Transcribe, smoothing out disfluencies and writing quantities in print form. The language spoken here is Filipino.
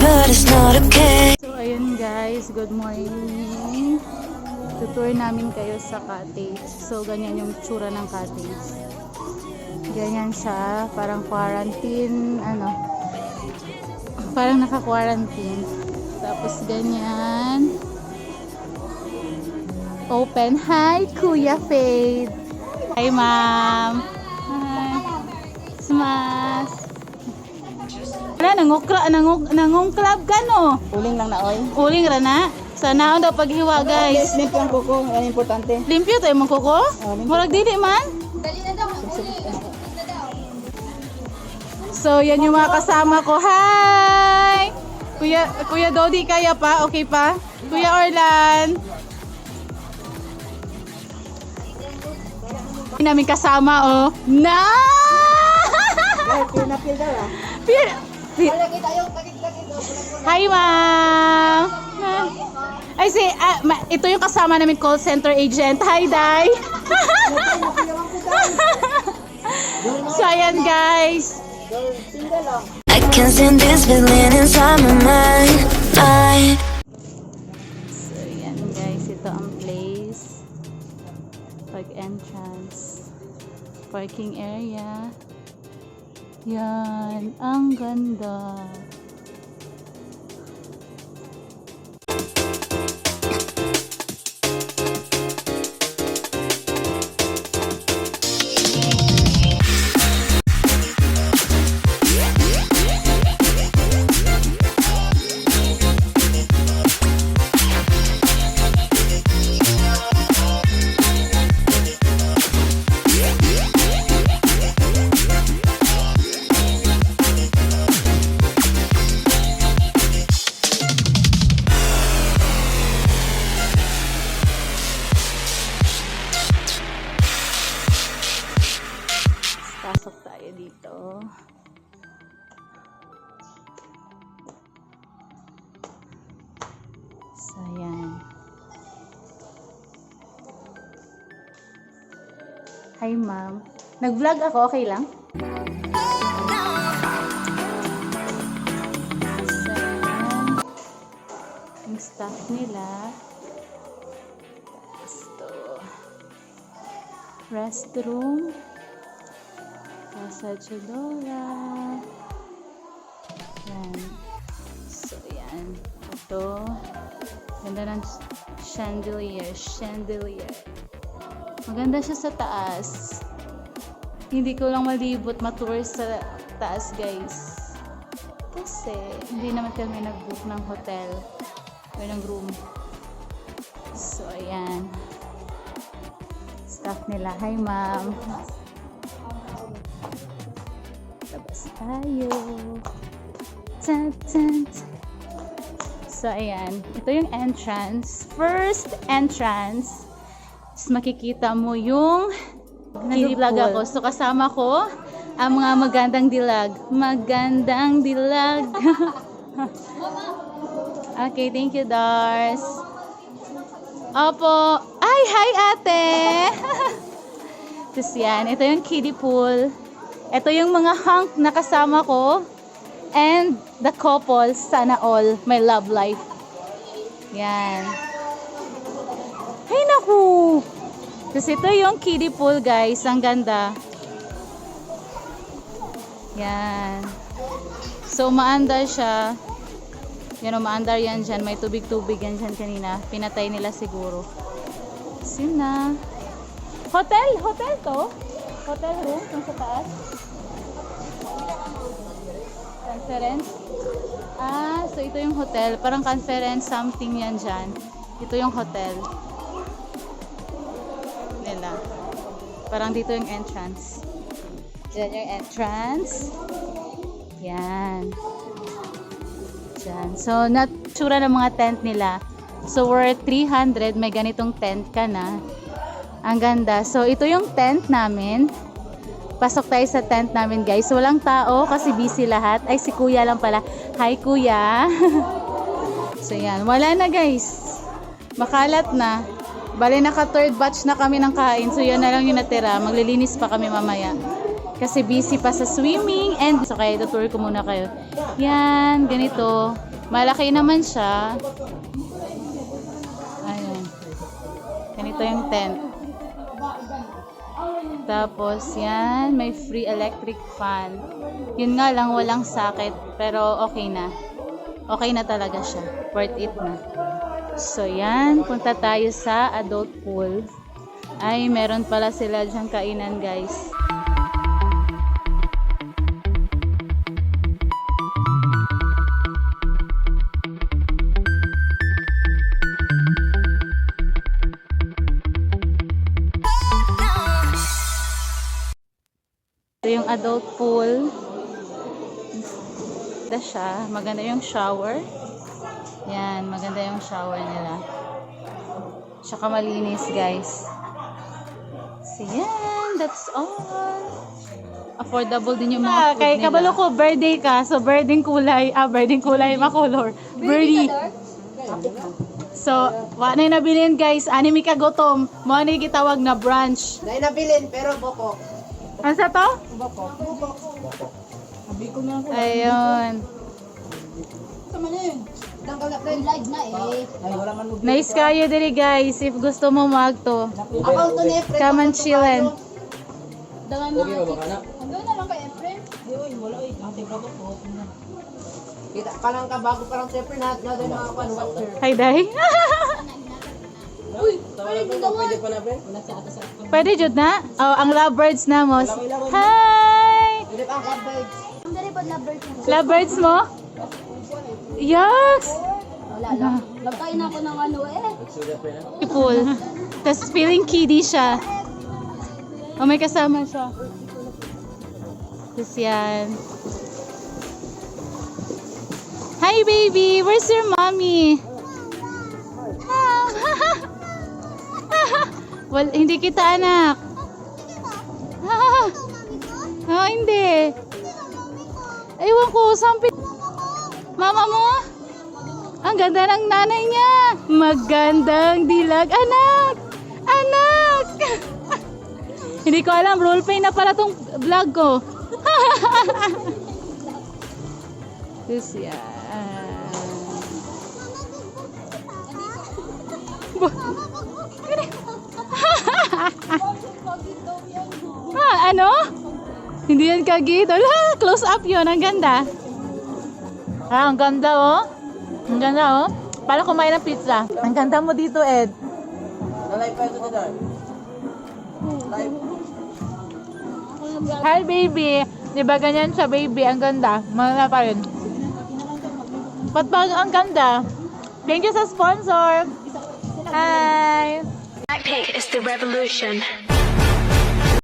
but it's not okay. So ayun guys, good morning. Tutour namin kayo sa cottage. So ganyan yung tsura ng cottage. Ganyan siya, parang quarantine, parang naka-quarantine. Tapos ganyan. Open. Hi, Kuya Fade. Hi, ma'am. Hi. Smas. Nangungklab ka no? Uling lang na oy. Uling ra na. Sana daw paghiwa guys. Limpyo ang kuko, yan importante. Limpyo tayo mong kuko? limpyo. Murag dili man. So yan yung mga kasama ko. Hi! Kuya Dodi, kaya pa? Okay pa? Kuya Orlan. Hindi namin kasama oh. Na! Pil na pil daw ah. Hi, ma'am. Ay, ito yung kasama namin call center agent. Hi, Day. So, ayan, guys. I can send this feeling inside my mind. So, ayan, guys. Ito ang place. Pag-entrance. Parking area. Yan. Ang ganda. Pasok tayo dito. So, ayan. Hi, ma'am. Nag-vlog ako, okay lang? So, ayan. Yung staff nila. Ito. Restroom. Pasachadora. Yan. So, yan. Ito. Ganda ng chandelier. Maganda siya sa taas. Hindi ko lang malibot matour sa taas, guys. Kasi, hindi naman kami nag-book ng hotel or ng room. So, ayan. Staff nila. Hi, ma'am. Labas tayo. So, ayan. Ito yung entrance. First entrance. Tapos makikita mo yung nag-vlog ako. So, kasama ko ang mga magandang dilag. Magandang dilag. Okay, thank you, Dars. Opo. Ay, hi, ate. Tapos yan. Ito yung kiddie pool. Ito yung mga hunk na kasama ko. And the couple, sana all, my love life. Yan. Ay, naku! Kasi ito yung kiddie pool, guys. Ang ganda. Yan. So, maandar siya. Yan o, maandar yan dyan. May tubig-tubig yan dyan kanina. Pinatay nila siguro. Sina. Hotel to? Hotel room, kung sa taas. Conference. So ito yung hotel. Parang conference, something yan dyan. Ito yung hotel nila. Parang dito yung entrance. Diyan yung entrance. Yan. Diyan. So, natsura ng mga tent nila. So, worth 300. May ganitong tent ka na. Ang ganda. So, ito yung tent namin. Pasok tayo sa tent namin, guys. Walang tao kasi busy lahat. Ay, si kuya lang pala. Hi, kuya. So, yan. Wala na, guys. Makalat na. Bale, naka third batch na kami ng kain. So, yan na lang yung natira. Maglilinis pa kami mamaya. Kasi busy pa sa swimming. And so, kaya itutour ko muna kayo. Yan, ganito. Malaki naman siya. Ayan. Ganito yung tent. Tapos, yan. May free electric fan. Yun nga lang, walang socket. Pero okay na. Okay na talaga siya. Worth it na. So, yan. Punta tayo sa adult pool. Ay, meron pala sila dyang kainan, guys. Ito yung adult pool. Maganda siya. Maganda yung shower. Yan, maganda yung shower nila. Tsaka malinis, guys. So, yan. That's all. Affordable din yung mga food Kay nila. kabalo ko, birthday ka. So, birthday kulay. Birthday kulay, makolor. Birdie. So, wala na yung nabilin, guys. Anime ka gutom. Mo na yung kitawag na brunch. Dahil nabilin, pero boko. Ano sa to? Boko. Sabi ko na ako. Ayun. Sama na yun. Live na eh. Ay, wala man mo. Nice kayo diri, guys. If gusto mo magto. Account to ni Efren. Come and chillin'. Dangan na. Hanggang na lang kay Efren. Yun, wala eh. Ate pa ko. Kita pa lang ka bago parang si Efren na doon mga water. Hi, Day. Uy, pwede pa na Efren? Wala sa atas sa atas. Pwede jud na? Oh, ang lovebirds na mo. Hi! Pwede pa ang lovebirds. Ang dali pa lovebirds. Lovebirds mo? Yucks! Wala lang. Lagay na ako ng ano eh. Pool. Tapos feeling kiddie siya. Oh, may kasama siya. Tapos yan. Hi, baby! Where's your mommy? Well, hindi kita anak. Oh, hindi. Ewan ko, sampit. Mama mo? Ang ganda ng nanay niya. Magandang dilag. Anak! Anak! Hindi ko alam, roleplay na pala tong vlog ko. Tapos yan. Ano? Hindi yan kagid. Wala, close up yun. Ang ganda. Ang ganda oh. Ang ganda oh. Parang kumain ng pizza. Ang ganda mo dito, Ed. Nalay pa ito dito. Live. Hi, baby. Diba ganyan siya, baby? Ang ganda. Maganda pa rin. Ba't ba ang ganda? Thank you sa sponsor. Hi. Blackpink is the revolution.